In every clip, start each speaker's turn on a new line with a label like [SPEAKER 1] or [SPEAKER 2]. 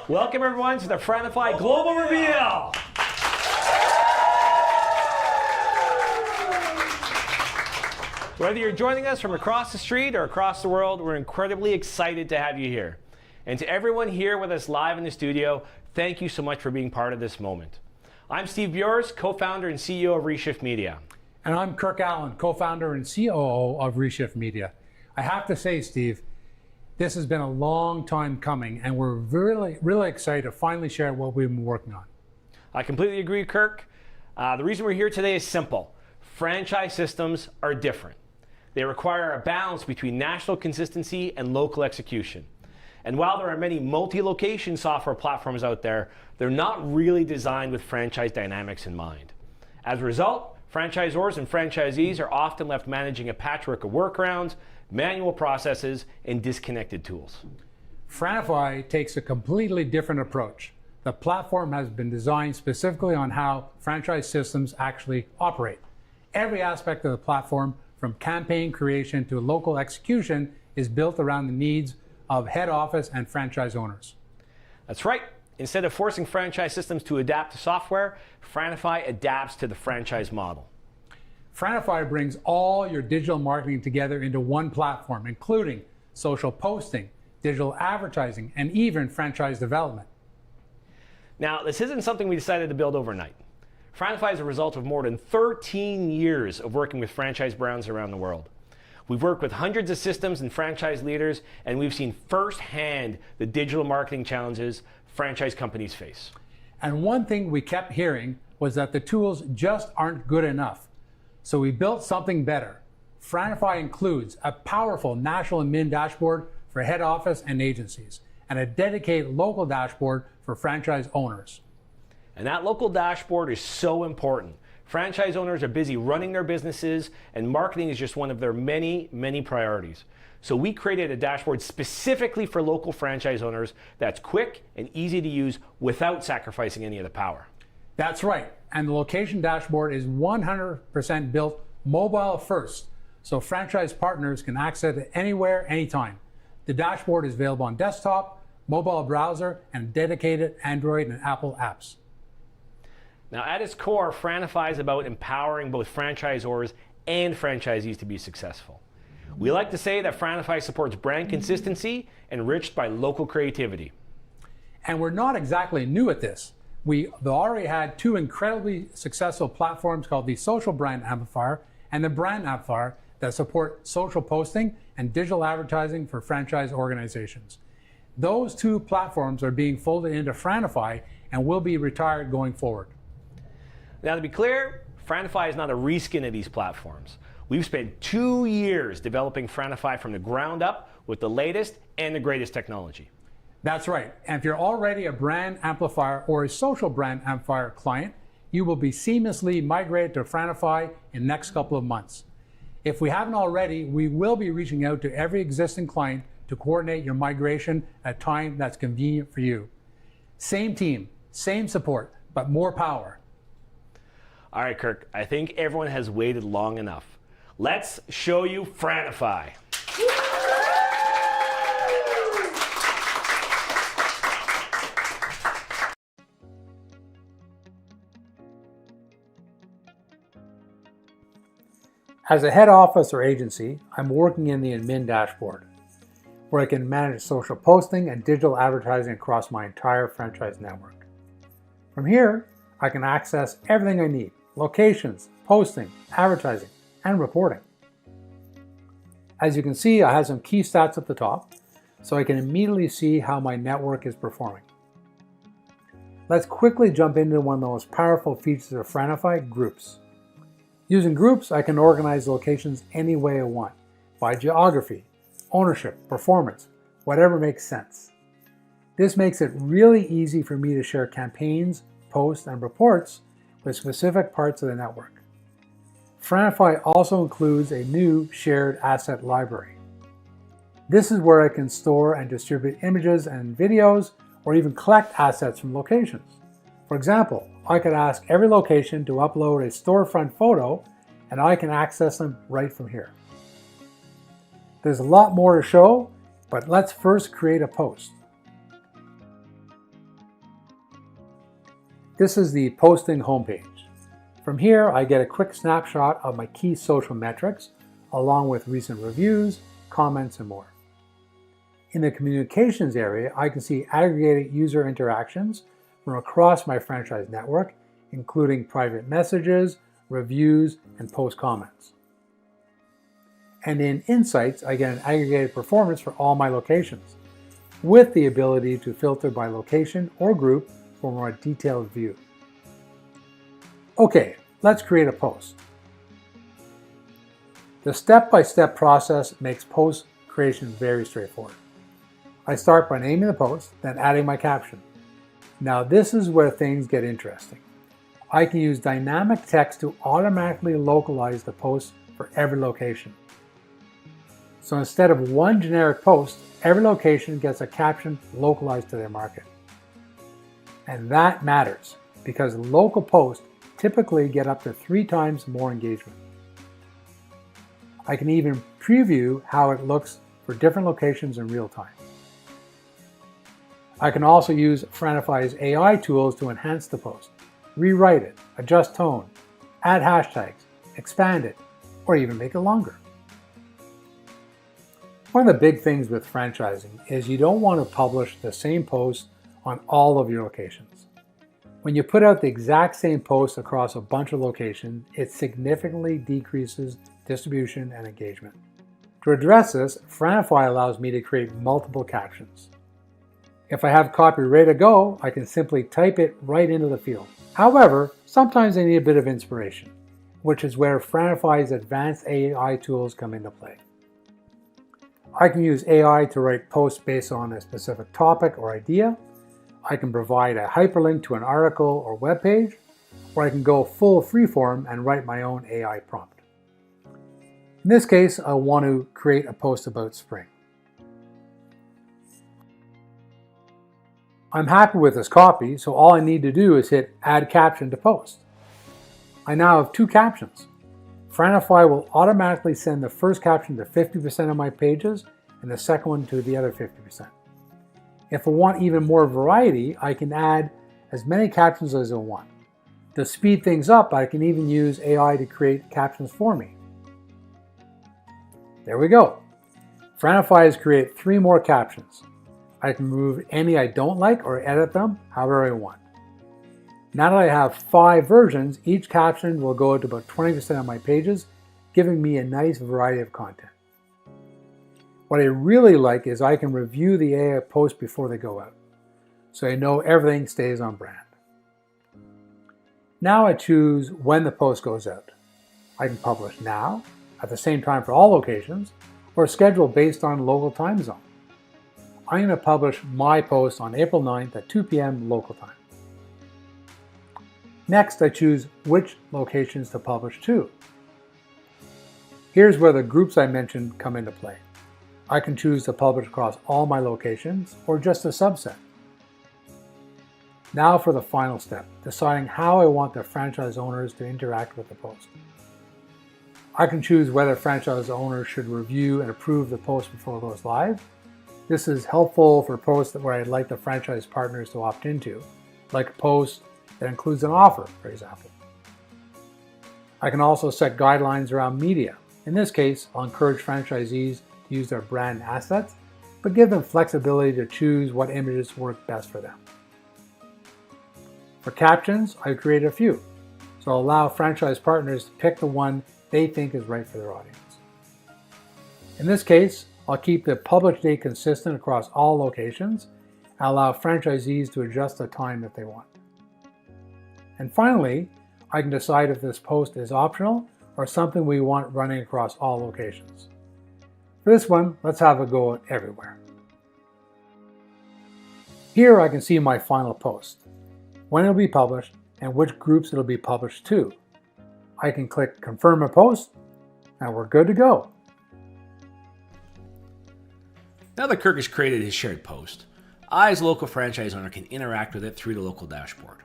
[SPEAKER 1] Welcome everyone to the Franify Global Reveal. Whether you're joining us from across the street or across the world, we're incredibly excited to have you here. And to everyone here with us live in the studio, thank you so much for being part of this moment. I'm Steve Bures, co-founder and CEO of Reshift Media.
[SPEAKER 2] And I'm Kirk Allen, co-founder and COO of Reshift Media. I have to say, Steve, this has been a long time coming, and we're really excited to finally share what we've been working on.
[SPEAKER 1] I completely agree, Kirk. The reason we're here today is simple. Franchise systems are different. They require a balance between national consistency and local execution. And while there are many multi-location software platforms out there, they're not really designed with franchise dynamics in mind. As a result, franchisors and franchisees are often left managing a patchwork of workarounds, manual processes, and disconnected tools.
[SPEAKER 2] Franify takes a completely different approach. The platform has been designed specifically on how franchise systems actually operate. Every aspect of the platform, from campaign creation to local execution, is built around the needs of head office and franchise owners.
[SPEAKER 1] That's right. Instead of forcing franchise systems to adapt to software, Franify adapts to the franchise model.
[SPEAKER 2] Franify brings all your digital marketing together into one platform, including social posting, digital advertising, and even franchise development.
[SPEAKER 1] Now, this isn't something we decided to build overnight. Franify is a result of more than 13 years of working with franchise brands around the world. We've worked with hundreds of systems and franchise leaders, and we've seen firsthand the digital marketing challenges franchise companies face.
[SPEAKER 2] And one thing we kept hearing was that the tools just aren't good enough. So we built something better. Franify includes a powerful national admin dashboard for head office and agencies, and a dedicated local dashboard for franchise owners.
[SPEAKER 1] And that local dashboard is so important. Franchise owners are busy running their businesses, and marketing is just one of their many, many priorities. So we created a dashboard specifically for local franchise owners that's quick and easy to use without sacrificing any of the power.
[SPEAKER 2] That's right. And the location dashboard is 100% built mobile first, so franchise partners can access it anywhere, anytime. The dashboard is available on desktop, mobile browser, and dedicated Android and Apple apps.
[SPEAKER 1] Now, at its core, Franify is about empowering both franchisors and franchisees to be successful. We like to say that Franify supports brand consistency enriched by local creativity.
[SPEAKER 2] And we're not exactly new at this. We've already had two incredibly successful platforms called the Social Brand Amplifier and the Brand Amplifier that support social posting and digital advertising for franchise organizations. Those two platforms are being folded into Franify and will be retired going forward.
[SPEAKER 1] Now, to be clear, Franify is not a reskin of these platforms. We've spent 2 years developing Franify from the ground up with the latest and the greatest technology.
[SPEAKER 2] That's right. And if you're already a brand amplifier or a social brand amplifier client, you will be seamlessly migrated to Franify in the next couple of months. If we haven't already, we will be reaching out to every existing client to coordinate your migration at a time that's convenient for you. Same team, same support, but more power.
[SPEAKER 1] All right, Kirk, I think everyone has waited long enough. Let's show you Franify.
[SPEAKER 2] As a head office or agency, I'm working in the admin dashboard, where I can manage social posting and digital advertising across my entire franchise network. From here, I can access everything I need: locations, posting, advertising, and reporting. As you can see, I have some key stats at the top, so I can immediately see how my network is performing. Let's quickly jump into one of the most powerful features of Franify: groups. Using groups, I can organize locations any way I want, by geography, ownership, performance, whatever makes sense. This makes it really easy for me to share campaigns, posts, and reports with specific parts of the network. Franify also includes a new shared asset library. This is where I can store and distribute images and videos, or even collect assets from locations. For example, I could ask every location to upload a storefront photo, and I can access them right from here. There's a lot more to show, but let's first create a post. This is the posting homepage. From here, I get a quick snapshot of my key social metrics, along with recent reviews, comments, and more. In the communications area, I can see aggregated user interactions from across my franchise network, including private messages, reviews, and post comments. And in Insights, I get an aggregated performance for all my locations, with the ability to filter by location or group for a more detailed view. Okay, let's create a post. The step-by-step process makes post creation very straightforward. I start by naming the post, then adding my caption. Now this is where things get interesting. I can use dynamic text to automatically localize the post for every location. So instead of one generic post, every location gets a caption localized to their market. And that matters because local posts typically get up to 3 times more engagement. I can even preview how it looks for different locations in real time. I can also use Franify's AI tools to enhance the post, rewrite it, adjust tone, add hashtags, expand it, or even make it longer. One of the big things with franchising is you don't want to publish the same post on all of your locations. When you put out the exact same post across a bunch of locations, it significantly decreases distribution and engagement. To address this, Franify allows me to create multiple captions. If I have copy ready to go, I can simply type it right into the field. However, sometimes I need a bit of inspiration, which is where Franify's advanced AI tools come into play. I can use AI to write posts based on a specific topic or idea. I can provide a hyperlink to an article or web page, or I can go full freeform and write my own AI prompt. In this case, I want to create a post about spring. I'm happy with this copy, so all I need to do is hit Add Caption to Post. I now have 2 captions. Franify will automatically send the first caption to 50% of my pages and the second one to the other 50%. If I want even more variety, I can add as many captions as I want. To speed things up, I can even use AI to create captions for me. There we go. Franify has created 3 more captions. I can remove any I don't like or edit them however I want. Now that I have 5 versions, each caption will go to about 20% of my pages, giving me a nice variety of content. What I really like is I can review the AI posts before they go out, so I know everything stays on brand. Now I choose when the post goes out. I can publish now, at the same time for all locations, or schedule based on local time zone. I'm going to publish my post on April 9th at 2 p.m. local time. Next, I choose which locations to publish to. Here's where the groups I mentioned come into play. I can choose to publish across all my locations or just a subset. Now for the final step, deciding how I want the franchise owners to interact with the post. I can choose whether franchise owners should review and approve the post before it goes live. This is helpful for posts where I'd like the franchise partners to opt into, like a post that includes an offer, for example. I can also set guidelines around media. In this case, I'll encourage franchisees to use their brand assets, but give them flexibility to choose what images work best for them. For captions, I created a few, so I'll allow franchise partners to pick the one they think is right for their audience. In this case, I'll keep the publish date consistent across all locations and allow franchisees to adjust the time if they want. And finally, I can decide if this post is optional or something we want running across all locations. For this one, let's have a go at everywhere. Here I can see my final post, when it'll be published, and which groups it'll be published to. I can click Confirm a Post, and we're good to go.
[SPEAKER 3] Now that Kirk has created his shared post, I as a local franchise owner can interact with it through the local dashboard.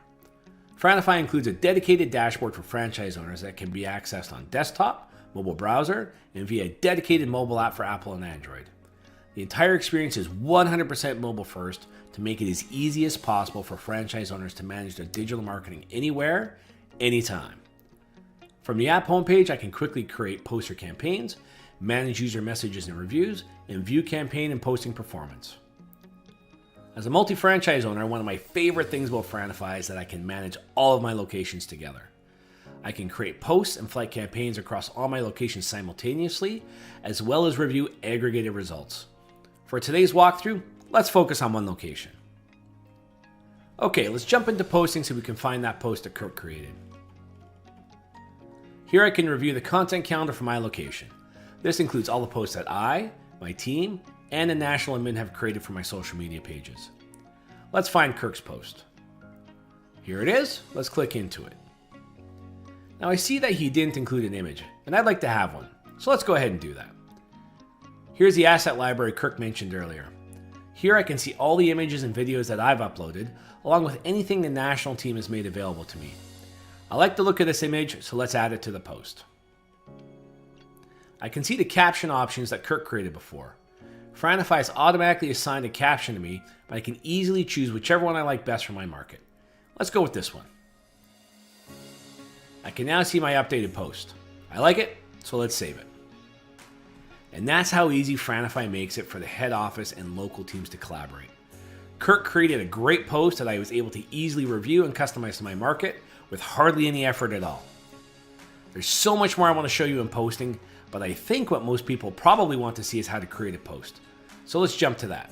[SPEAKER 3] Franify includes a dedicated dashboard for franchise owners that can be accessed on desktop, mobile browser, and via a dedicated mobile app for Apple and Android. The entire experience is 100% mobile first to make it as easy as possible for franchise owners to manage their digital marketing anywhere, anytime. From the app homepage, I can quickly create poster campaigns, manage user messages and reviews, and view campaign and posting performance. As a multi-franchise owner, one of my favorite things about Franify is that I can manage all of my locations together. I can create posts and flight campaigns across all my locations simultaneously, as well as review aggregated results. For today's walkthrough, let's focus on one location. Okay, let's jump into posting so we can find that post that Kirk created. Here I can review the content calendar for my location. This includes all the posts that I, my team, and the national admin have created for my social media pages. Let's find Kirk's post. Here it is. Let's click into it. Now I see that he didn't include an image, and I'd like to have one. So let's go ahead and do that. Here's the asset library Kirk mentioned earlier. Here I can see all the images and videos that I've uploaded, along with anything the national team has made available to me. I like the look of this image, so let's add it to the post. I can see the caption options that Kirk created before. Franify has automatically assigned a caption to me, but I can easily choose whichever one I like best for my market. Let's go with this one. I can now see my updated post. I like it, so let's save it. And that's how easy Franify makes it for the head office and local teams to collaborate. Kirk created a great post that I was able to easily review and customize to my market with hardly any effort at all. There's so much more I want to show you in posting, but I think what most people probably want to see is how to create a post. So let's jump to that.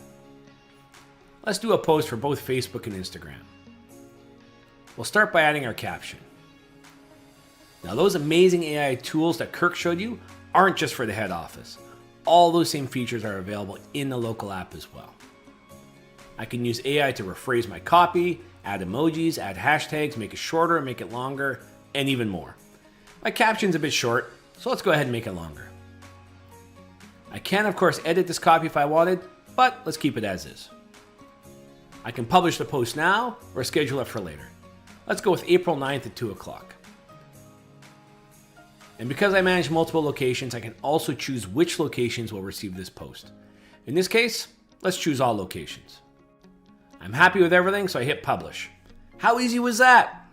[SPEAKER 3] Let's do a post for both Facebook and Instagram. We'll start by adding our caption. Now those amazing AI tools that Kirk showed you aren't just for the head office. All those same features are available in the local app as well. I can use AI to rephrase my copy, add emojis, add hashtags, make it shorter, make it longer, and even more. My caption's a bit short, so let's go ahead and make it longer. I can, of course, edit this copy if I wanted, but let's keep it as is. I can publish the post now or schedule it for later. Let's go with April 9th at 2 o'clock. And because I manage multiple locations, I can also choose which locations will receive this post. In this case, let's choose all locations. I'm happy with everything, so I hit publish. How easy was that?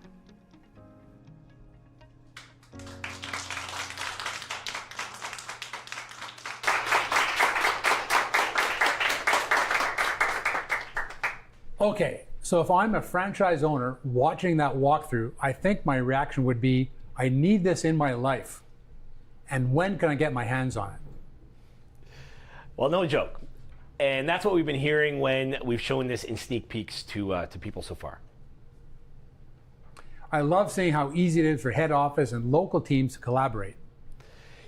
[SPEAKER 2] Okay, so if I'm a franchise owner watching that walkthrough, I think my reaction would be, I need this in my life. And when can I get my hands on it?
[SPEAKER 1] Well, no joke. And that's what we've been hearing when we've shown this in sneak peeks to people so far.
[SPEAKER 2] I love seeing how easy it is for head office and local teams to collaborate.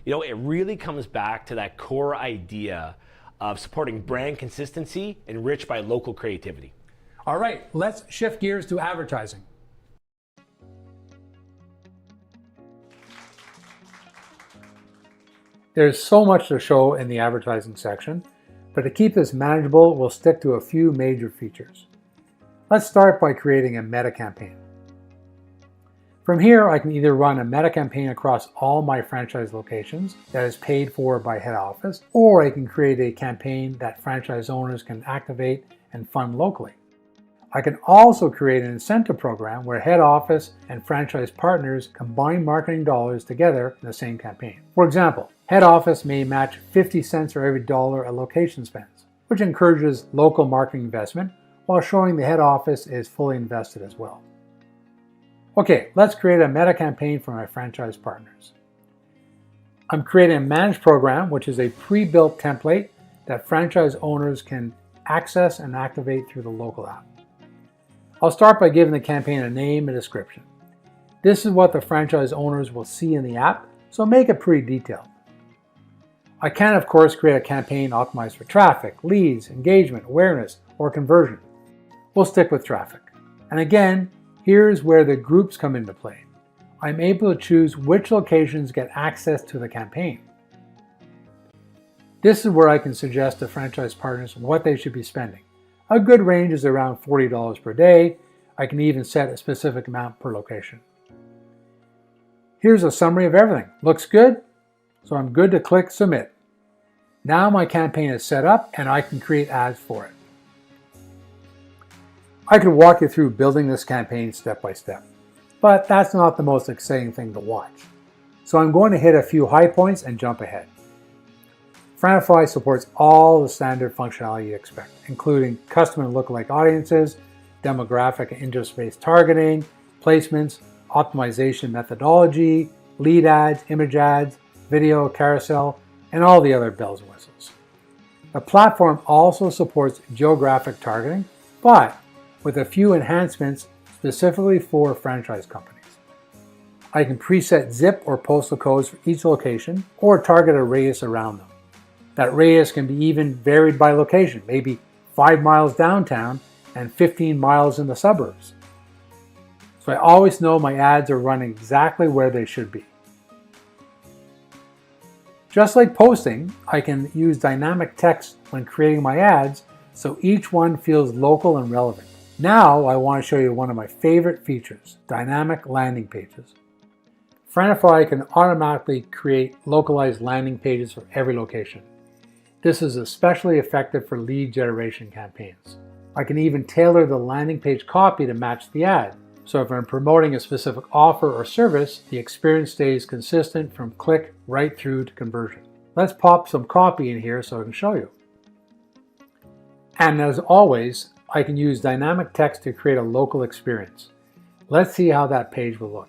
[SPEAKER 1] You know, it really comes back to that core idea of supporting brand consistency enriched by local creativity.
[SPEAKER 2] All right, let's shift gears to advertising. There's so much to show in the advertising section, but to keep this manageable, we'll stick to a few major features. Let's start by creating a meta campaign. From here, I can either run a meta campaign across all my franchise locations that is paid for by head office, or I can create a campaign that franchise owners can activate and fund locally. I can also create an incentive program where head office and franchise partners combine marketing dollars together in the same campaign. For example, head office may match 50 cents for every dollar a location spends, which encourages local marketing investment while showing the head office is fully invested as well. Okay, let's create a meta campaign for my franchise partners. I'm creating a managed program, which is a pre-built template that franchise owners can access and activate through the local app. I'll start by giving the campaign a name and description. This is what the franchise owners will see in the app, so make it pretty detailed. I can, of course, create a campaign optimized for traffic, leads, engagement, awareness, or conversion. We'll stick with traffic. And again, here's where the groups come into play. I'm able to choose which locations get access to the campaign. This is where I can suggest to franchise partners what they should be spending. A good range is around $40 per day. I can even set a specific amount per location. Here's a summary of everything. Looks good, so I'm good to click submit. Now my campaign is set up and I can create ads for it. I could walk you through building this campaign step by step, but that's not the most exciting thing to watch. So I'm going to hit a few high points and jump ahead. Franify supports all the standard functionality you expect, including custom and lookalike audiences, demographic and interest-based targeting, placements, optimization methodology, lead ads, image ads, video, carousel, and all the other bells and whistles. The platform also supports geographic targeting, but with a few enhancements specifically for franchise companies. I can preset zip or postal codes for each location or target a radius around them. That radius can be even varied by location, maybe 5 miles downtown and 15 miles in the suburbs. So I always know my ads are running exactly where they should be. Just like posting, I can use dynamic text when creating my ads so each one feels local and relevant. Now I want to show you one of my favorite features, dynamic landing pages. Franify can automatically create localized landing pages for every location. This is especially effective for lead generation campaigns. I can even tailor the landing page copy to match the ad. So if I'm promoting a specific offer or service, the experience stays consistent from click right through to conversion. Let's pop some copy in here so I can show you. And as always, I can use dynamic text to create a local experience. Let's see how that page will look.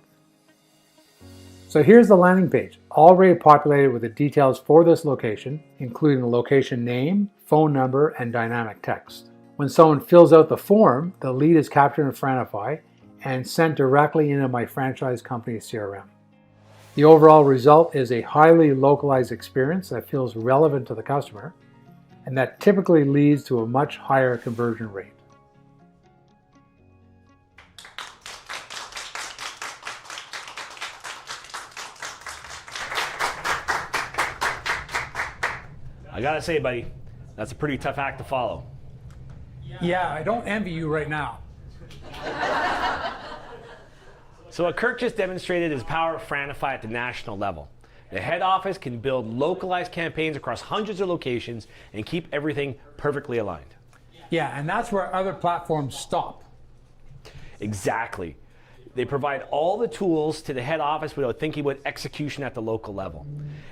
[SPEAKER 2] So here's the landing page, already populated with the details for this location, including the location name, phone number, and dynamic text. When someone fills out the form, the lead is captured in Franify and sent directly into my franchise company's CRM. The overall result is a highly localized experience that feels relevant to the customer, and that typically leads to a much higher conversion rate.
[SPEAKER 1] I gotta say, buddy, that's a pretty tough act to follow.
[SPEAKER 2] Yeah, I don't envy you right now.
[SPEAKER 1] So what Kirk just demonstrated is the power of Franify at the national level. The head office can build localized campaigns across hundreds of locations and keep everything perfectly aligned.
[SPEAKER 2] Yeah, and that's where other platforms stop.
[SPEAKER 1] Exactly. They provide all the tools to the head office without thinking about execution at the local level.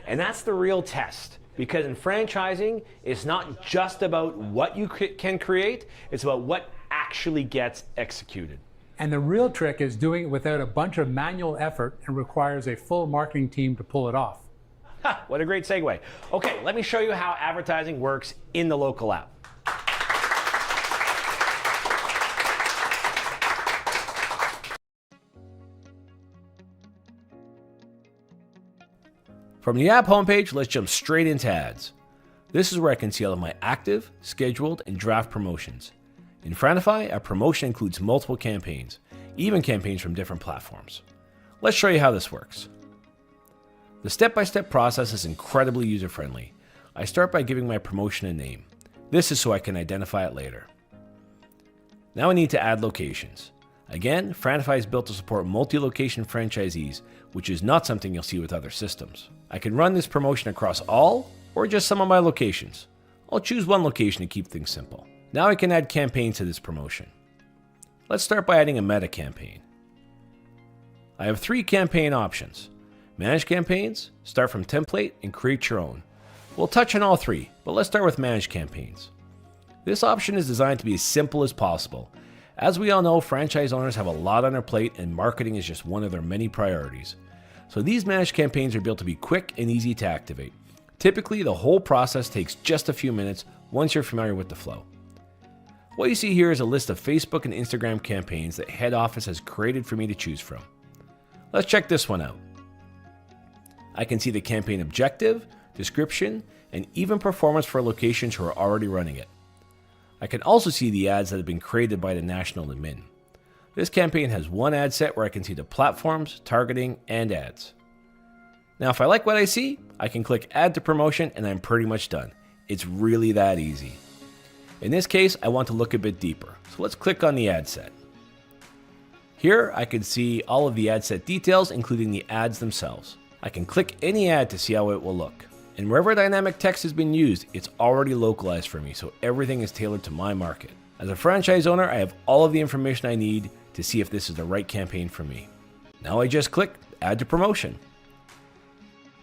[SPEAKER 1] And that's the real test. Because in franchising, it's not just about what you can create, it's about what actually gets executed.
[SPEAKER 2] And the real trick is doing it without a bunch of manual effort and requires a full marketing team to pull it off.
[SPEAKER 1] Ha, what a great segue. Okay, let me show you how advertising works in the local app.
[SPEAKER 3] From the app homepage, let's jump straight into ads. This is where I can see all of my active, scheduled, and draft promotions. In Franify, a promotion includes multiple campaigns, even campaigns from different platforms. Let's show you how this works. The step-by-step process is incredibly user-friendly. I start by giving my promotion a name. This is so I can identify it later. Now I need to add locations. Again, Franify is built to support multi-location franchisees, which is not something you'll see with other systems. I can run this promotion across all or just some of my locations. I'll choose one location to keep things simple. Now I can add campaigns to this promotion. Let's start by adding a meta campaign. I have 3 campaign options. Manage campaigns, start from template, and create your own. We'll touch on all 3, but let's start with manage campaigns. This option is designed to be as simple as possible. As we all know, franchise owners have a lot on their plate and marketing is just one of their many priorities. So these managed campaigns are built to be quick and easy to activate. Typically, the whole process takes just a few minutes once you're familiar with the flow. What you see here is a list of Facebook and Instagram campaigns that head office has created for me to choose from. Let's check this one out. I can see the campaign objective, description, and even performance for locations who are already running it. I can also see the ads that have been created by the national admin. This campaign has one ad set where I can see the platforms, targeting, and ads. Now if I like what I see, I can click add to promotion and I'm pretty much done. It's really that easy. In this case, I want to look a bit deeper, so let's click on the ad set. Here I can see all of the ad set details, including the ads themselves. I can click any ad to see how it will look. And wherever dynamic text has been used, it's already localized for me, so everything is tailored to my market. As a franchise owner, I have all of the information I need to see if this is the right campaign for me. Now I just click Add to Promotion.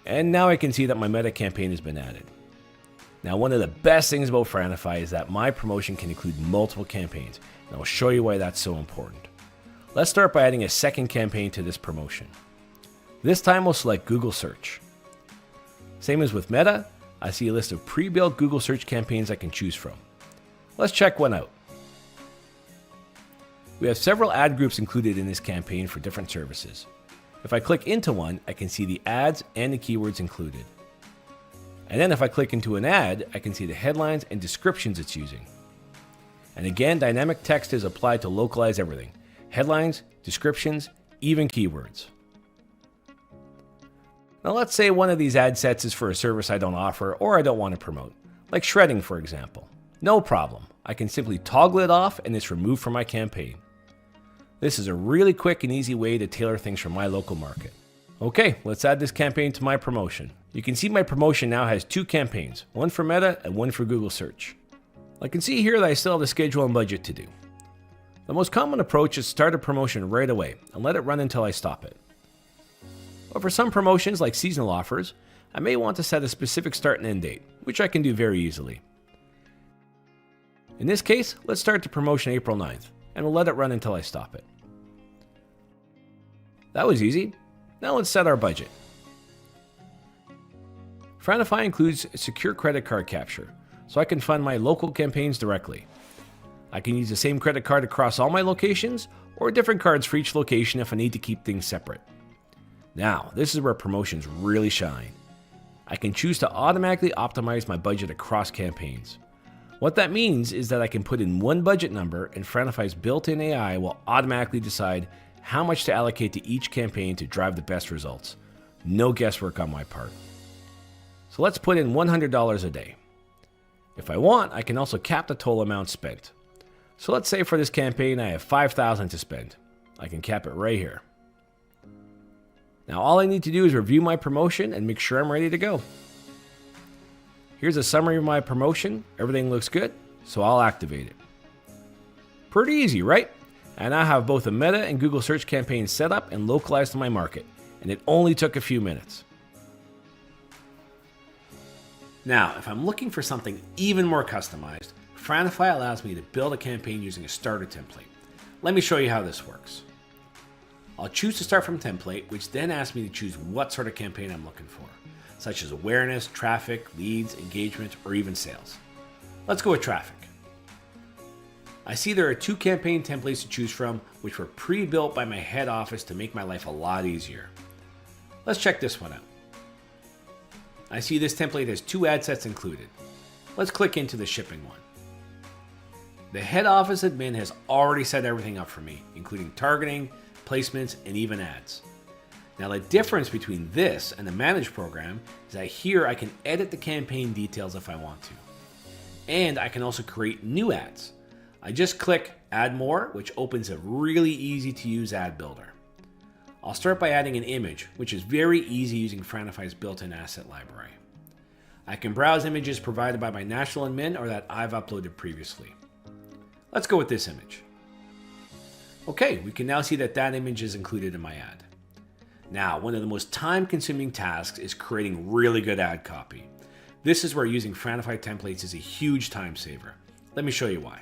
[SPEAKER 3] And now I can see that my meta campaign has been added. Now, one of the best things about Franify is that my promotion can include multiple campaigns, and I'll show you why that's so important. Let's start by adding a second campaign to this promotion. This time we'll select Google Search. Same as with Meta, I see a list of pre-built Google Search campaigns I can choose from. Let's check one out. We have several ad groups included in this campaign for different services. If I click into one, I can see the ads and the keywords included. And then if I click into an ad, I can see the headlines and descriptions it's using. And again, dynamic text is applied to localize everything. Headlines, descriptions, even keywords. Now let's say one of these ad sets is for a service I don't offer or I don't want to promote, like shredding for example. No problem, I can simply toggle it off and it's removed from my campaign. This is a really quick and easy way to tailor things for my local market. Okay, let's add this campaign to my promotion. You can see my promotion now has two campaigns, one for Meta and one for Google Search. I can see here that I still have the schedule and budget to do. The most common approach is to start a promotion right away and let it run until I stop it. But for some promotions like seasonal offers, I may want to set a specific start and end date, which I can do very easily. In this case, let's start the promotion April 9th, and we'll let it run until I stop it. That was easy. Now let's set our budget. Franify includes secure credit card capture, so I can fund my local campaigns directly. I can use the same credit card across all my locations, or different cards for each location if I need to keep things separate. Now, this is where promotions really shine. I can choose to automatically optimize my budget across campaigns. What that means is that I can put in one budget number and Franify's built-in AI will automatically decide how much to allocate to each campaign to drive the best results. No guesswork on my part. So let's put in $100 a day. If I want, I can also cap the total amount spent. So let's say for this campaign I have $5,000 to spend. I can cap it right here. Now all I need to do is review my promotion and make sure I'm ready to go. Here's a summary of my promotion. Everything looks good, so I'll activate it. Pretty easy, right? I now have both a Meta and Google Search campaign set up and localized to my market, and it only took a few minutes. Now, if I'm looking for something even more customized, Franify allows me to build a campaign using a starter template. Let me show you how this works. I'll choose to start from template, which then asks me to choose what sort of campaign I'm looking for, such as awareness, traffic, leads, engagement, or even sales. Let's go with traffic. I see there are two campaign templates to choose from, which were pre-built by my head office to make my life a lot easier. Let's check this one out. I see this template has two ad sets included. Let's click into the shipping one. The head office admin has already set everything up for me, including targeting, placements, and even ads. Now the difference between this and the managed program is that here I can edit the campaign details if I want to. And I can also create new ads. I just click Add More, which opens a really easy to use ad builder. I'll start by adding an image, which is very easy using Franify's built-in asset library. I can browse images provided by my national admin or that I've uploaded previously. Let's go with this image. Okay, we can now see that that image is included in my ad. Now, one of the most time-consuming tasks is creating really good ad copy. This is where using Franify templates is a huge time saver. Let me show you why.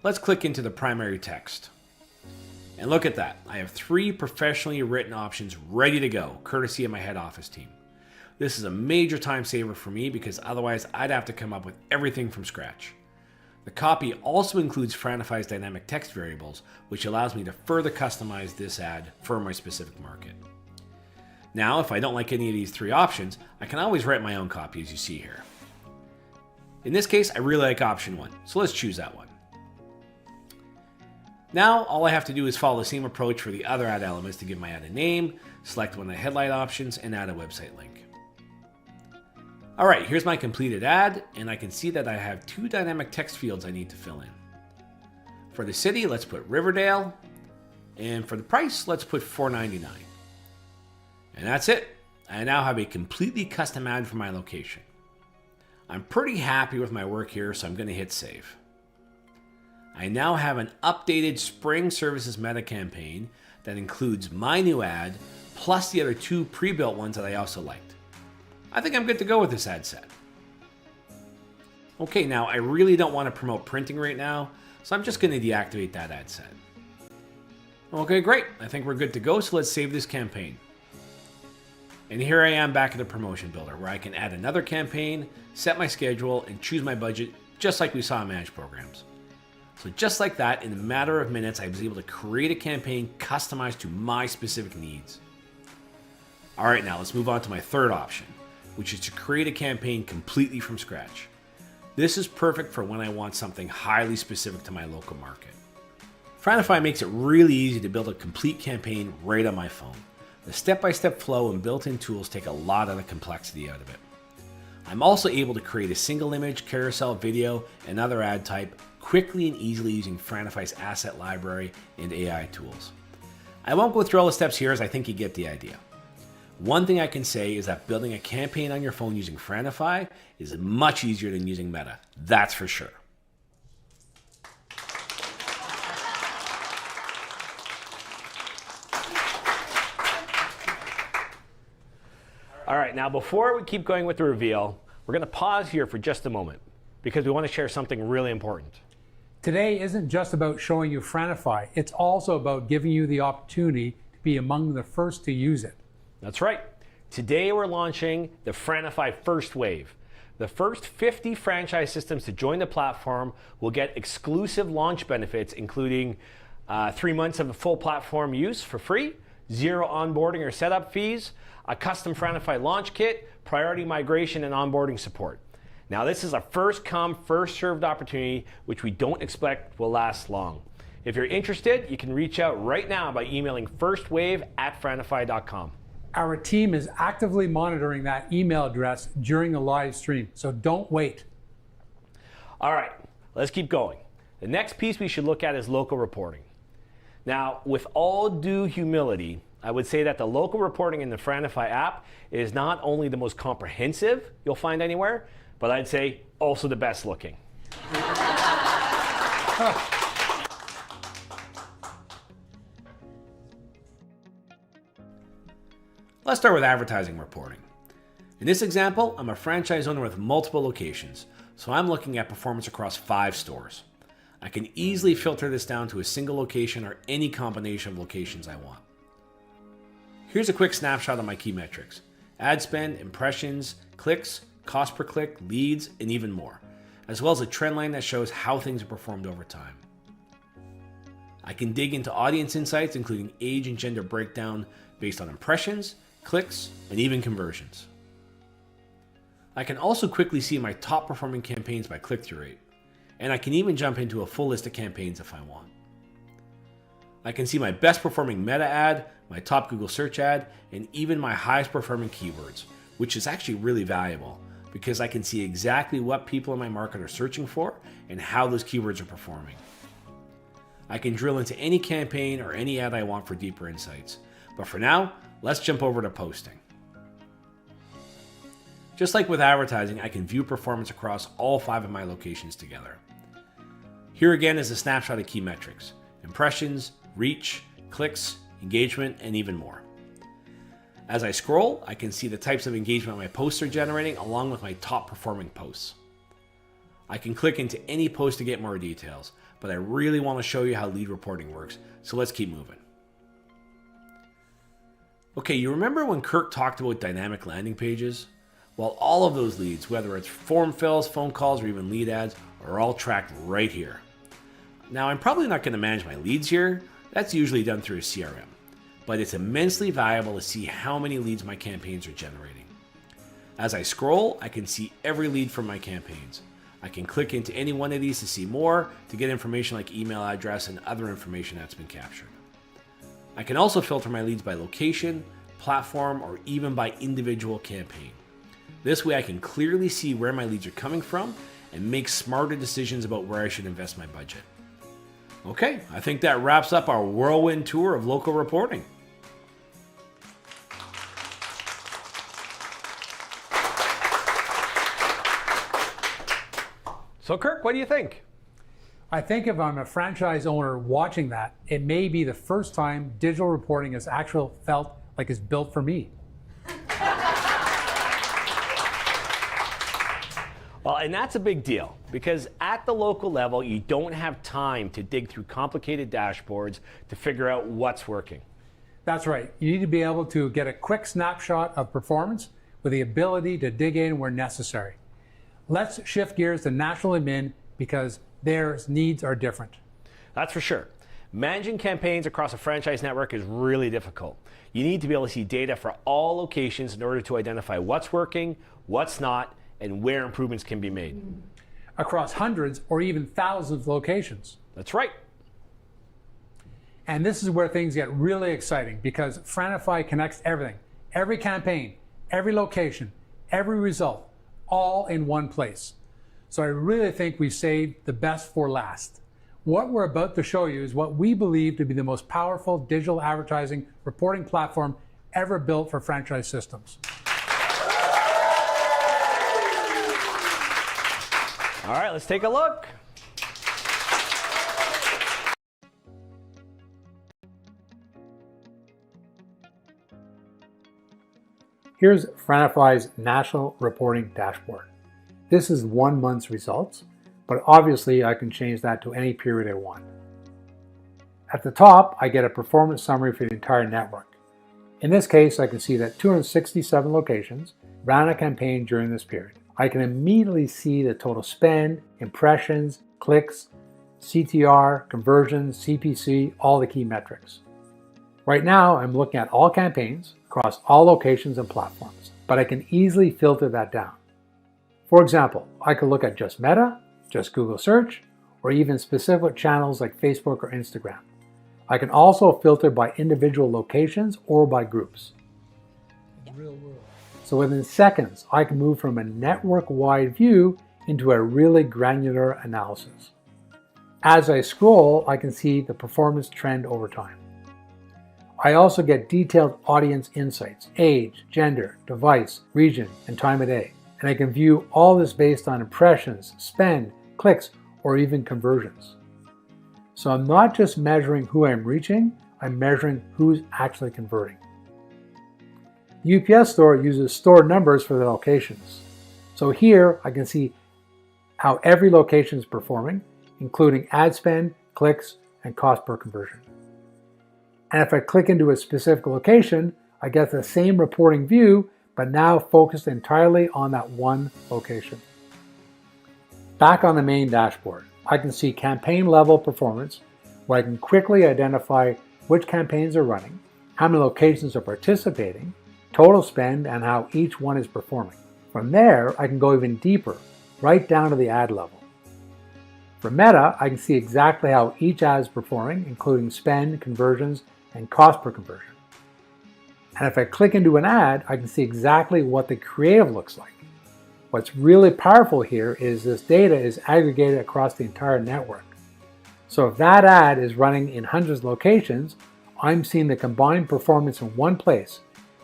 [SPEAKER 3] Let's click into the primary text. And look at that, I have 3 professionally written options ready to go, courtesy of my head office team. This is a major time saver for me because otherwise I'd have to come up with everything from scratch. The copy also includes Franify's dynamic text variables, which allows me to further customize this ad for my specific market. Now, if I don't like any of these 3 options, I can always write my own copy as you see here. In this case, I really like option 1, so let's choose that one. Now, all I have to do is follow the same approach for the other ad elements to give my ad a name, select one of the headline options, and add a website link. Alright, here's my completed ad, and I can see that I have 2 dynamic text fields I need to fill in. For the city, let's put Riverdale, and for the price, let's put $4.99. And that's it. I now have a completely custom ad for my location. I'm pretty happy with my work here, so I'm going to hit save. I now have an updated spring services meta campaign that includes my new ad plus the other 2 pre-built ones that I also liked. I think I'm good to go with this ad set. Okay, now I really don't want to promote printing right now, so I'm just going to deactivate that ad set. Okay, great. I think we're good to go, so let's save this campaign. And here I am back at the promotion builder where I can add another campaign, set my schedule, and choose my budget just like we saw in Manage Programs. So just like that, in a matter of minutes, I was able to create a campaign customized to my specific needs. All right, now let's move on to my third option, which is to create a campaign completely from scratch. This is perfect for when I want something highly specific to my local market. Franify makes it really easy to build a complete campaign right on my phone. The step-by-step flow and built-in tools take a lot of the complexity out of it. I'm also able to create a single image, carousel, video, and other ad type quickly and easily using Franify's asset library and AI tools. I won't go through all the steps here as I think you get the idea. One thing I can say is that building a campaign on your phone using Franify is much easier than using Meta. That's for sure.
[SPEAKER 1] All right, now before we keep going with the reveal, we're going to pause here for just a moment because we want to share something really important.
[SPEAKER 2] Today isn't just about showing you Franify, it's also about giving you the opportunity to be among the first to use it.
[SPEAKER 1] That's right. Today we're launching the Franify First Wave. The first 50 franchise systems to join the platform will get exclusive launch benefits, including 3 months of the full platform use for free, 0 onboarding or setup fees, a custom Franify Launch Kit, priority migration, and onboarding support. Now, this is a first come, first served opportunity, which we don't expect will last long. If you're interested, you can reach out right now by emailing firstwave@franify.com.
[SPEAKER 2] Our team is actively monitoring that email address during the live stream, so don't wait.
[SPEAKER 1] All right, let's keep going. The next piece we should look at is local reporting. Now, with all due humility, I would say that the local reporting in the Franify app is not only the most comprehensive you'll find anywhere, but I'd say also the best looking.
[SPEAKER 3] Let's start with advertising reporting. In this example, I'm a franchise owner with multiple locations, so I'm looking at performance across 5 stores. I can easily filter this down to a single location or any combination of locations I want. Here's a quick snapshot of my key metrics: ad spend, impressions, clicks, cost per click, leads, and even more, as well as a trend line that shows how things have performed over time. I can dig into audience insights, including age and gender breakdown based on impressions, clicks, and even conversions. I can also quickly see my top performing campaigns by click-through rate, and I can even jump into a full list of campaigns if I want. I can see my best performing meta ad, my top Google search ad, and even my highest performing keywords, which is actually really valuable because I can see exactly what people in my market are searching for and how those keywords are performing. I can drill into any campaign or any ad I want for deeper insights. But for now, let's jump over to posting. Just like with advertising, I can view performance across all 5 of my locations together. Here again is a snapshot of key metrics: impressions, reach, clicks, engagement, and even more. As I scroll, I can see the types of engagement my posts are generating along with my top performing posts. I can click into any post to get more details, but I really want to show you how lead reporting works, so let's keep moving. Okay, you remember when Kirk talked about dynamic landing pages? Well, all of those leads, whether it's form fills, phone calls, or even lead ads, are all tracked right here. Now, I'm probably not going to manage my leads here. That's usually done through a CRM. But it's immensely valuable to see how many leads my campaigns are generating. As I scroll, I can see every lead from my campaigns. I can click into any one of these to see more, to get information like email address and other information that's been captured. I can also filter my leads by location, platform, or even by individual campaign. This way I can clearly see where my leads are coming from and make smarter decisions about where I should invest my budget. Okay, I think that wraps up our whirlwind tour of local reporting.
[SPEAKER 1] So Kirk, what do you think?
[SPEAKER 2] I think if I'm a franchise owner watching that, it may be the first time digital reporting has actually felt like it's built for me.
[SPEAKER 1] Well, and that's a big deal because at the local level, you don't have time to dig through complicated dashboards to figure out what's working.
[SPEAKER 2] That's right. You need to be able to get a quick snapshot of performance with the ability to dig in where necessary. Let's shift gears to national admin because their needs are different.
[SPEAKER 1] That's for sure. Managing campaigns across a franchise network is really difficult. You need to be able to see data for all locations in order to identify what's working, what's not, and where improvements can be made.
[SPEAKER 2] Across hundreds or even thousands of locations.
[SPEAKER 1] That's right.
[SPEAKER 2] And this is where things get really exciting because Franify connects everything, every campaign, every location, every result, all in one place. So I really think we've saved the best for last. What we're about to show you is what we believe to be the most powerful digital advertising reporting platform ever built for franchise systems.
[SPEAKER 1] All right, let's take a look.
[SPEAKER 2] Here's Franify's National Reporting Dashboard. This is 1 month's results, but obviously I can change that to any period I want. At the top, I get a performance summary for the entire network. In this case, I can see that 267 locations ran a campaign during this period. I can immediately see the total spend, impressions, clicks, CTR, conversions, CPC, all the key metrics. Right now, I'm looking at all campaigns across all locations and platforms, but I can easily filter that down. For example, I could look at just Meta, just Google Search, or even specific channels like Facebook or Instagram. I can also filter by individual locations or by groups. Real world. So within seconds, I can move from a network-wide view into a really granular analysis. As I scroll, I can see the performance trend over time. I also get detailed audience insights, age, gender, device, region, and time of day. And I can view all this based on impressions, spend, clicks, or even conversions. So I'm not just measuring who I'm reaching, I'm measuring who's actually converting. The UPS store uses store numbers for the locations. So here I can see how every location is performing, including ad spend, clicks, and cost per conversion. And if I click into a specific location, I get the same reporting view, but now focused entirely on that one location. Back on the main dashboard, I can see campaign level performance, where I can quickly identify which campaigns are running, how many locations are participating, total spend, and how each one is performing. From there, I can go even deeper, right down to the ad level. For Meta, I can see exactly how each ad is performing, including spend, conversions, and cost per conversion. And if I click into an ad, I can see exactly what the creative looks like. What's really powerful here is this data is aggregated across the entire network. So if that ad is running in hundreds of locations, I'm seeing the combined performance in one place,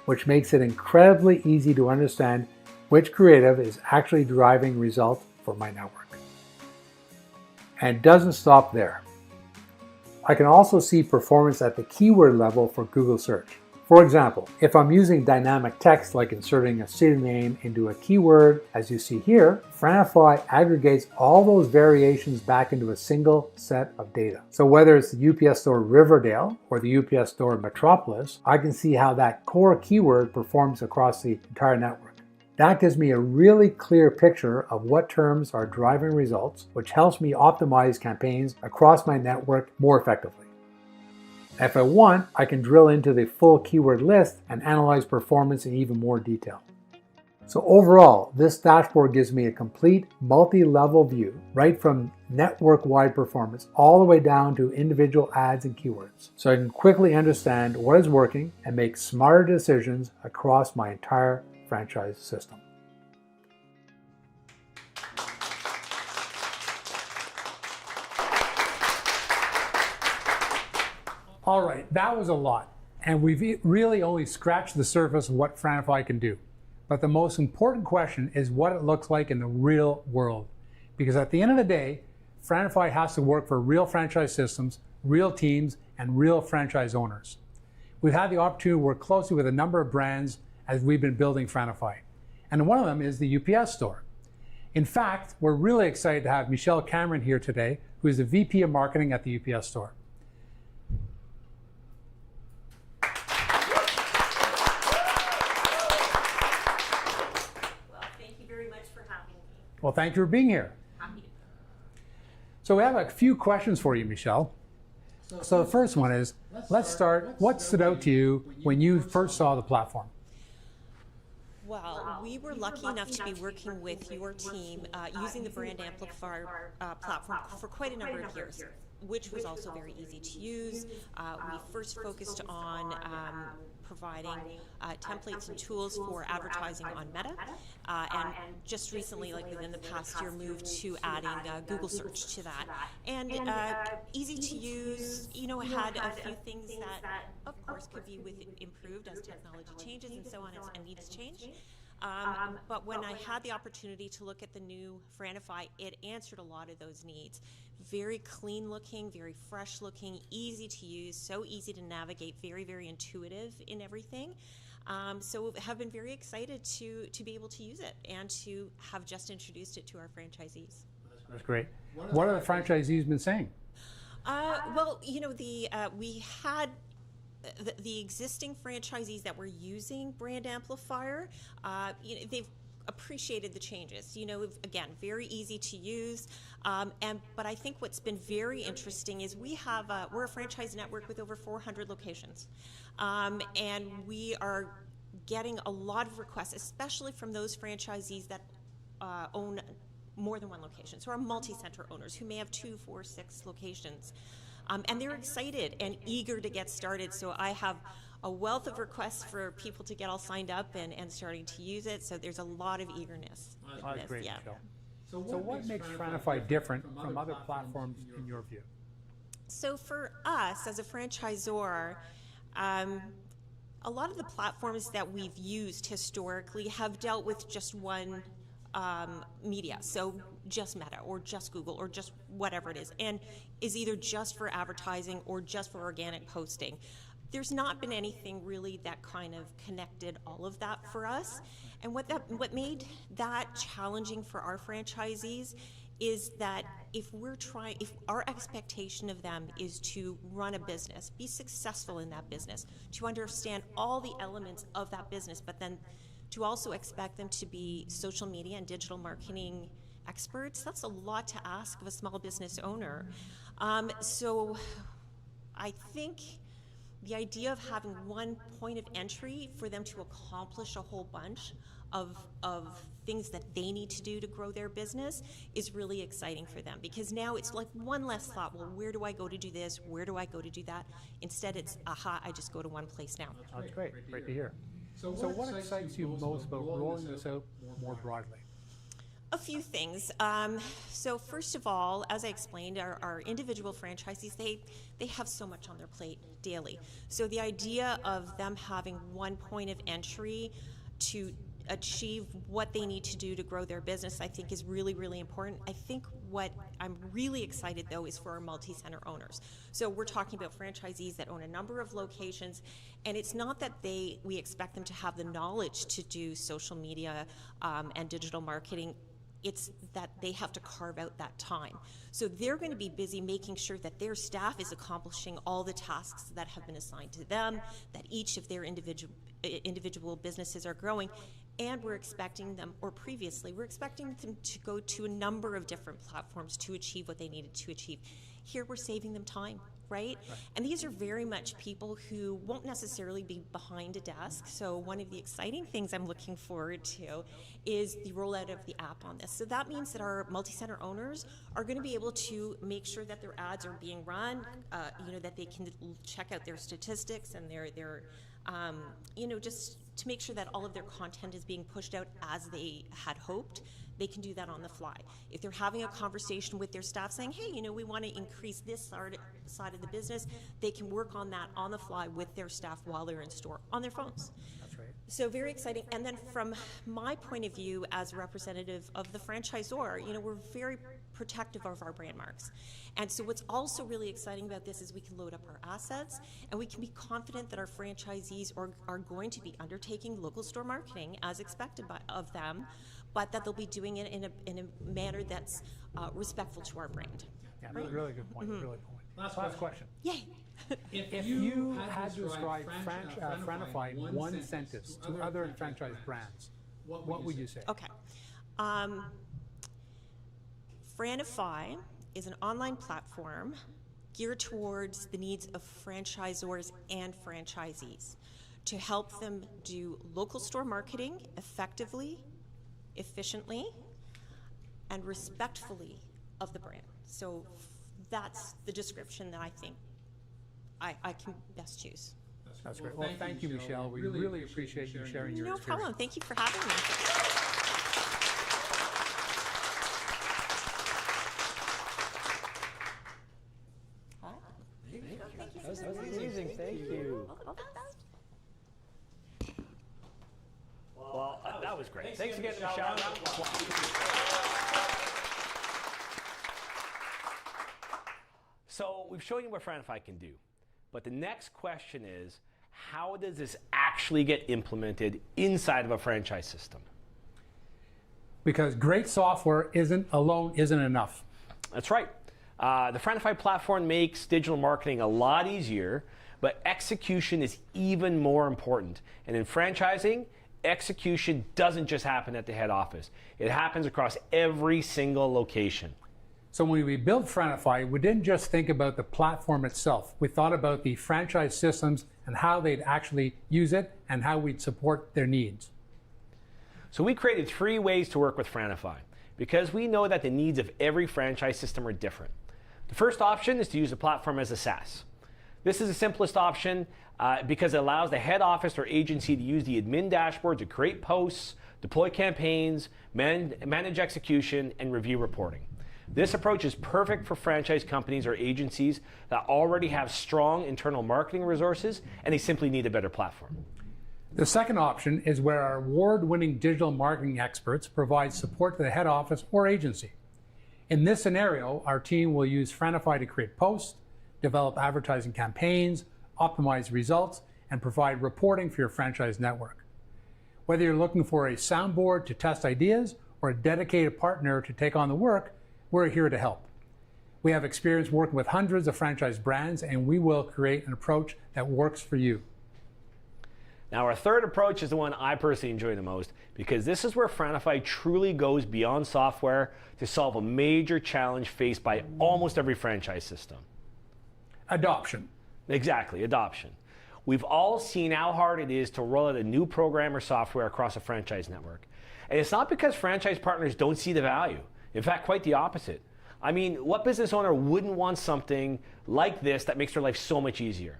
[SPEAKER 2] which makes it incredibly easy to understand which creative is actually driving results for my network. And it doesn't stop there. I can also see performance at the keyword level for Google Search. For example, if I'm using dynamic text like inserting a city name into a keyword, as you see here, Franify aggregates all those variations back into a single set of data. So whether it's the UPS Store Riverdale or the UPS Store Metropolis, I can see how that core keyword performs across the entire network. That gives me a really clear picture of what terms are driving results, which helps me optimize campaigns across my network more effectively. If I want, I can drill into the full keyword list and analyze performance in even more detail. So overall, this dashboard gives me a complete multi-level view, right from network-wide performance all the way down to individual ads and keywords. So I can quickly understand what is working and make smarter decisions across my entire franchise system. All right, that was a lot, and we've really only scratched the surface of what Franify can do. But the most important question is what it looks like in the real world. Because at the end of the day, Franify has to work for real franchise systems, real teams, and real franchise owners. We've had the opportunity to work closely with a number of brands as we've been building Franify. And one of them is the UPS store. In fact, we're really excited to have Michelle Cameron here today, who is the VP of Marketing at the UPS store.
[SPEAKER 4] Well, thank you very much for having me.
[SPEAKER 2] Well, thank you for being here.
[SPEAKER 4] Happy to.
[SPEAKER 2] So we have a few questions for you, Michelle. So the first one is, let's start, what stood out to you when you first saw the platform?
[SPEAKER 4] Well, we were lucky enough to be working with your team using the Brand Amplifier platform for quite a number of years, which was also very easy to use. We first focused on providing templates and tools for advertising on Meta, and just recently, like within the past year, moved to adding Google search to that. And easy to use, you know, had a few things that, of course, could be improved as technology changes and so on and needs change. But when I had the opportunity to look at the new Franify, it answered a lot of those needs. Very clean looking, very fresh looking, easy to use, so easy to navigate, very, very intuitive in everything. So have been very excited to be able to use it and to have just introduced it to our franchisees.
[SPEAKER 2] That's great. What are the franchisees been saying?
[SPEAKER 4] Well, you know, we had the existing franchisees that were using Brand Amplifier, you know, they've appreciated the changes. You know, again, very easy to use. But I think what's been very interesting is we're a franchise network with over 400 locations. And we are getting a lot of requests, especially from those franchisees that own more than one location. So our multi-center owners who may have 2, 4, 6 locations. And they're excited and eager to get started. So I have a wealth of requests for people to get all signed up and starting to use it. So there's a lot of eagerness.
[SPEAKER 2] That's great, Michelle. So what makes Franify different from other platforms in your view?
[SPEAKER 4] So for us as a franchisor, a lot of the platforms that we've used historically have dealt with just one media, so just Meta or just Google or just whatever it is, and is either just for advertising or just for organic posting. There's not been anything really that kind of connected all of that for us, and what made that challenging for our franchisees is that if our expectation of them is to run a business, be successful in that business, to understand all the elements of that business, but then to also expect them to be social media and digital marketing experts, that's a lot to ask of a small business owner. So I think the idea of having one point of entry for them to accomplish a whole bunch of things that they need to do to grow their business is really exciting for them, because now it's like one less thought, well, where do I go to do this? Where do I go to do that? Instead, it's, aha, I just go to one place now.
[SPEAKER 2] That's great. Great to hear. So what excites you most about rolling this out more broadly?
[SPEAKER 4] A few things. So first of all, as I explained, our individual franchisees, they have so much on their plate daily. So the idea of them having one point of entry to achieve what they need to do to grow their business, I think is really, really important. I think what I'm really excited though is for our multi-center owners. So we're talking about franchisees that own a number of locations, and it's not that we expect them to have the knowledge to do social media and digital marketing. It's that they have to carve out that time. So they're going to be busy making sure that their staff is accomplishing all the tasks that have been assigned to them, that each of their individual businesses are growing. And we're expecting them, or previously, we're expecting them to go to a number of different platforms to achieve what they needed to achieve. Here we're saving them time, right? And these are very much people who won't necessarily be behind a desk. So one of the exciting things I'm looking forward to is the rollout of the app on this. So that means that our multi-center owners are going to be able to make sure that their ads are being run, you know, that they can check out their statistics and their you know, just to make sure that all of their content is being pushed out as they had hoped. They can do that on the fly. If they're having a conversation with their staff saying, hey, you know, we want to increase this side of the business, they can work on that on the fly with their staff while they're in store on their phones.
[SPEAKER 2] That's right.
[SPEAKER 4] So very exciting. And then from my point of view as a representative of the franchisor, we're very protective of our brand marks. And so what's also really exciting about this is we can load up our assets and we can be confident that our franchisees are going to be undertaking local store marketing as expected of them, but that they'll be doing it in a manner that's respectful to our brand.
[SPEAKER 2] Yeah, really good point. Really good point. Last question.
[SPEAKER 4] Yay!
[SPEAKER 2] If you had to describe Franify in one sentence to other franchise brands, what would you say?
[SPEAKER 4] Okay. Franify is an online platform geared towards the needs of franchisors and franchisees to help them do local store marketing effectively, efficiently, and respectfully of the brand. So that's the description that I think I can best choose.
[SPEAKER 2] That's great. Well, thank you, Michelle. We really appreciate you sharing your experience.
[SPEAKER 4] No problem. Thank you for having me.
[SPEAKER 1] That was amazing. Thank you. Well, that was great. Thanks again, Michelle. So we've shown you what Franify can do. But the next question is, how does this actually get implemented inside of a franchise system?
[SPEAKER 2] Because great software isn't enough.
[SPEAKER 1] That's right. The Franify platform makes digital marketing a lot easier, but execution is even more important. And in franchising, execution doesn't just happen at the head office. It happens across every single location.
[SPEAKER 2] So when we built Franify, we didn't just think about the platform itself. We thought about the franchise systems and how they'd actually use it and how we'd support their needs.
[SPEAKER 1] So we created 3 ways to work with Franify because we know that the needs of every franchise system are different. The first option is to use the platform as a SaaS. This is the simplest option because it allows the head office or agency to use the admin dashboard to create posts, deploy campaigns, manage execution, and review reporting. This approach is perfect for franchise companies or agencies that already have strong internal marketing resources and they simply need a better platform.
[SPEAKER 2] The second option is where our award-winning digital marketing experts provide support to the head office or agency. In this scenario, our team will use Franify to create posts, develop advertising campaigns, optimize results, and provide reporting for your franchise network. Whether you're looking for a soundboard to test ideas or a dedicated partner to take on the work, we're here to help. We have experience working with hundreds of franchise brands, and we will create an approach that works for you.
[SPEAKER 1] Now, our third approach is the one I personally enjoy the most because this is where Franify truly goes beyond software to solve a major challenge faced by almost every franchise system.
[SPEAKER 2] Adoption.
[SPEAKER 1] Exactly, adoption. We've all seen how hard it is to roll out a new program or software across a franchise network. And it's not because franchise partners don't see the value. In fact, quite the opposite. I mean, what business owner wouldn't want something like this that makes their life so much easier?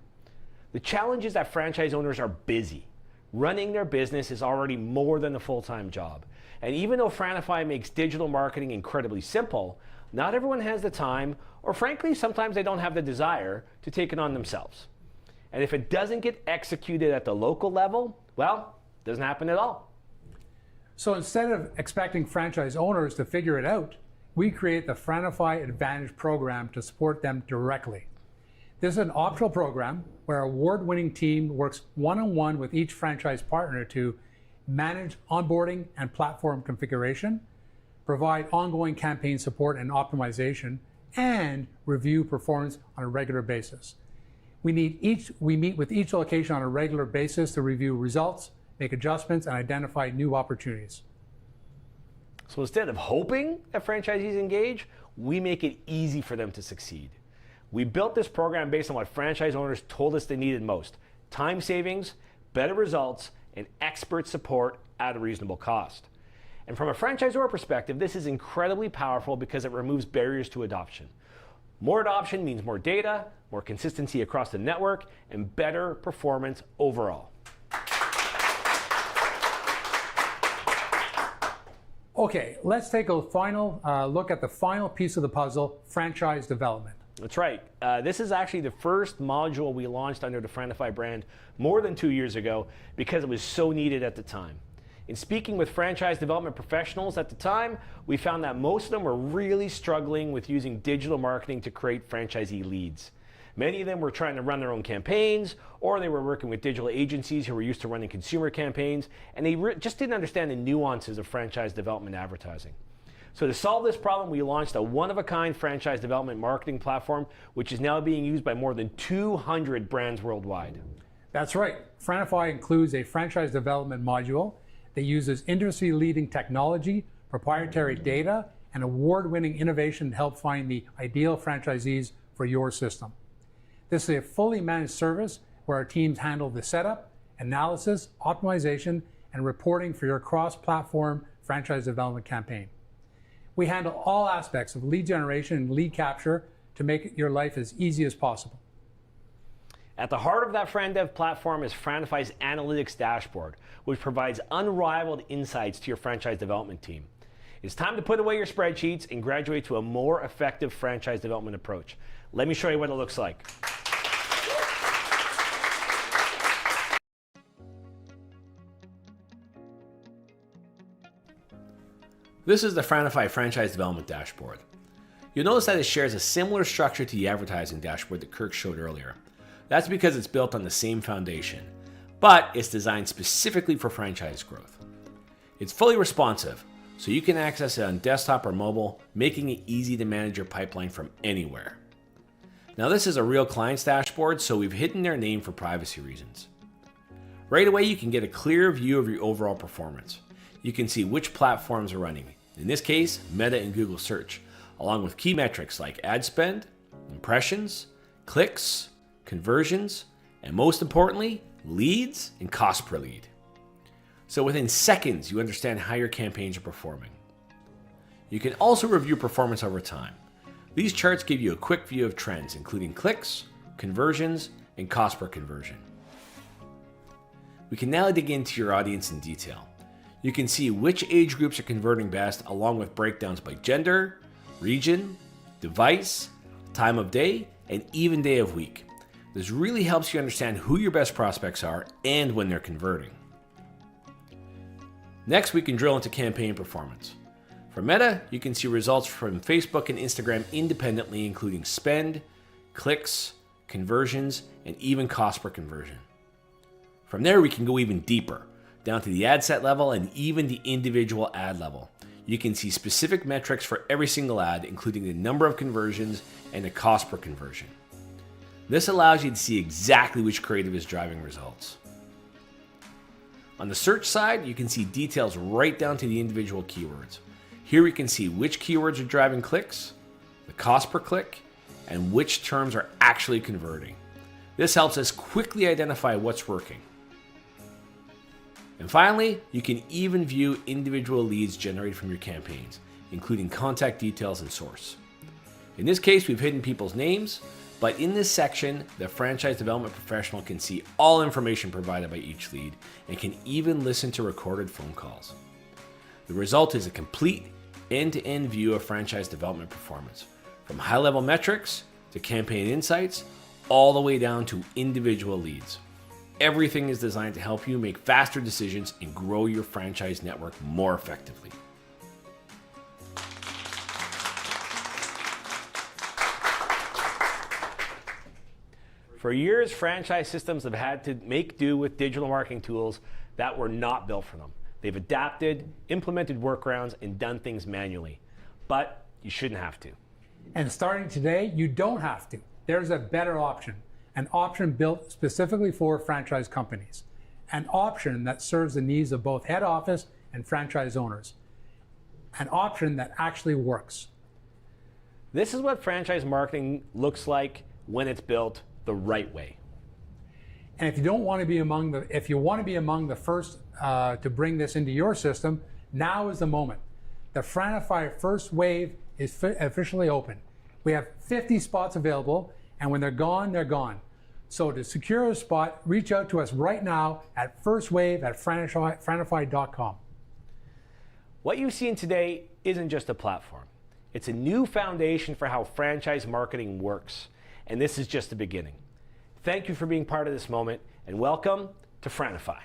[SPEAKER 1] The challenge is that franchise owners are busy. Running their business is already more than a full-time job. And even though Franify makes digital marketing incredibly simple, not everyone has the time, or frankly, sometimes they don't have the desire to take it on themselves. And if it doesn't get executed at the local level, well, it doesn't happen at all.
[SPEAKER 2] So instead of expecting franchise owners to figure it out, we create the Franify Advantage program to support them directly. This is an optional program where our award-winning team works one-on-one with each franchise partner to manage onboarding and platform configuration, provide ongoing campaign support and optimization, and review performance on a regular basis. We meet with each location on a regular basis to review results, make adjustments, and identify new opportunities.
[SPEAKER 1] So instead of hoping that franchisees engage, we make it easy for them to succeed. We built this program based on what franchise owners told us they needed most: time savings, better results, and expert support at a reasonable cost. And from a franchisor perspective, this is incredibly powerful because it removes barriers to adoption. More adoption means more data, more consistency across the network, and better performance overall.
[SPEAKER 2] Okay, let's take a final look at the final piece of the puzzle, franchise development.
[SPEAKER 1] That's right. This is actually the first module we launched under the Franify brand more than 2 years ago because it was so needed at the time. In speaking with franchise development professionals at the time, we found that most of them were really struggling with using digital marketing to create franchisee leads. Many of them were trying to run their own campaigns, or they were working with digital agencies who were used to running consumer campaigns, and they just didn't understand the nuances of franchise development advertising. So to solve this problem, we launched a one-of-a-kind franchise development marketing platform, which is now being used by more than 200 brands worldwide.
[SPEAKER 2] That's right. Franify includes a franchise development module that uses industry-leading technology, proprietary data, and award-winning innovation to help find the ideal franchisees for your system. This is a fully managed service where our teams handle the setup, analysis, optimization, and reporting for your cross-platform franchise development campaign. We handle all aspects of lead generation and lead capture to make your life as easy as possible.
[SPEAKER 1] At the heart of that FranDev platform is Franify's analytics dashboard, which provides unrivaled insights to your franchise development team. It's time to put away your spreadsheets and graduate to a more effective franchise development approach. Let me show you what it looks like.
[SPEAKER 3] This is the Franify Franchise Development Dashboard. You'll notice that it shares a similar structure to the advertising dashboard that Kirk showed earlier. That's because it's built on the same foundation, but it's designed specifically for franchise growth. It's fully responsive, so you can access it on desktop or mobile, making it easy to manage your pipeline from anywhere. Now this is a real client's dashboard, so we've hidden their name for privacy reasons. Right away, you can get a clear view of your overall performance. You can see which platforms are running. In this case, Meta and Google Search, along with key metrics like ad spend, impressions, clicks, conversions, and most importantly, leads and cost per lead. So within seconds, you understand how your campaigns are performing. You can also review performance over time. These charts give you a quick view of trends, including clicks, conversions, and cost per conversion. We can now dig into your audience in detail. You can see which age groups are converting best, along with breakdowns by gender, region, device, time of day, and even day of week. This really helps you understand who your best prospects are and when they're converting. Next, we can drill into campaign performance. For Meta, you can see results from Facebook and Instagram independently, including spend, clicks, conversions, and even cost per conversion. From there, we can go even deeper, down to the ad set level and even the individual ad level. You can see specific metrics for every single ad, including the number of conversions and the cost per conversion. This allows you to see exactly which creative is driving results. On the search side, you can see details right down to the individual keywords. Here we can see which keywords are driving clicks, the cost per click, and which terms are actually converting. This helps us quickly identify what's working. And finally, you can even view individual leads generated from your campaigns, including contact details and source. In this case, we've hidden people's names, but in this section, the franchise development professional can see all information provided by each lead and can even listen to recorded phone calls. The result is a complete end-to-end view of franchise development performance, from high-level metrics to campaign insights, all the way down to individual leads. Everything is designed to help you make faster decisions and grow your franchise network more effectively.
[SPEAKER 1] For years, franchise systems have had to make do with digital marketing tools that were not built for them. They've adapted, implemented workarounds, and done things manually. But you shouldn't have to.
[SPEAKER 2] And starting today, you don't have to. There's a better option. An option built specifically for franchise companies. An option that serves the needs of both head office and franchise owners. An option that actually works.
[SPEAKER 1] This is what franchise marketing looks like when it's built the right way.
[SPEAKER 2] And if you want to be among the first to bring this into your system, now is the moment. The Franify First Wave is officially open. We have 50 spots available, and when they're gone, they're gone. So to secure a spot, reach out to us right now at firstwave@franify.com.
[SPEAKER 1] What you've seen today isn't just a platform. It's a new foundation for how franchise marketing works, and this is just the beginning. Thank you for being part of this moment, and welcome to Franify.